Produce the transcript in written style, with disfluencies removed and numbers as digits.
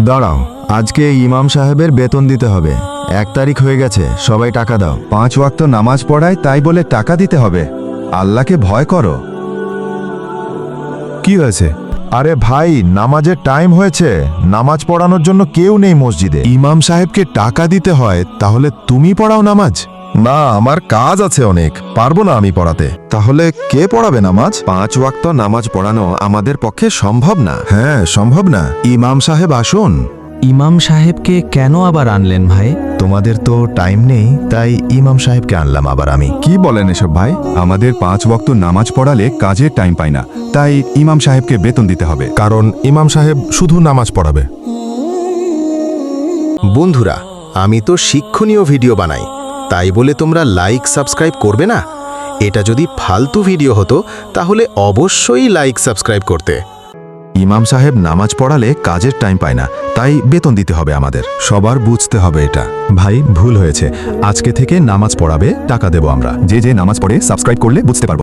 দাঁড়াও, আজকে ইমাম সাহেবের বেতন দিতে হবে। 1 তারিখ হয়ে গেছে, সবাই টাকা দাও। 5 ওয়াক্ত নামাজ পড়ায় তাই বলে টাকা দিতে হবে? আল্লাহকে ভয় করো। কি হয়েছে? আরে ভাই, নামাজের টাইম হয়েছে, নামাজ পড়ানোর জন্য কেউ নেই মসজিদে। ইমাম সাহেবকে টাকা দিতে হয়, তাহলে তুমি পড়াও নামাজ? না, আমার কাজ আছে অনেক, পারবো না আমি পড়াতে। তাহলে কে পড়াবে নামাজ? 5 ওয়াক্ত নামাজ পড়ানো আমাদের পক্ষে সম্ভব না। হ্যাঁ, সম্ভব না। ইমাম সাহেব আসুন। ইমাম সাহেবকে কেন আবার আনলেন ভাই? তোমাদের তো টাইম নেই, তাই ইমাম সাহেবকে আনলাম আবার আমি। কি বলেন এসব ভাই? আমাদের 5 ওয়াক্ত নামাজ পড়ালে কাজের টাইম পাই না, তাই ইমাম সাহেবকে বেতন দিতে হবে। কারণ ইমাম সাহেব শুধু নামাজ পড়াবে। বন্ধুরা, আমি তো শিক্ষণীয় ভিডিও বানাই, তাই বলে তোমরা লাইক সাবস্ক্রাইব করবে না? এটা যদি ফালতু ভিডিও হতো তাহলে অবশ্যই লাইক সাবস্ক্রাইব করতে। ইমাম সাহেব নামাজ পড়ালে কাজের টাইম পায় না, তাই বেতন দিতে হবে আমাদের। সবার বুঝতে হবে এটা। ভাই, ভুল হয়েছে। আজকে থেকে নামাজ পড়াবে, টাকা দেব আমরা। যে নামাজ পড়ে সাবস্ক্রাইব করলে বুঝতে পারবো।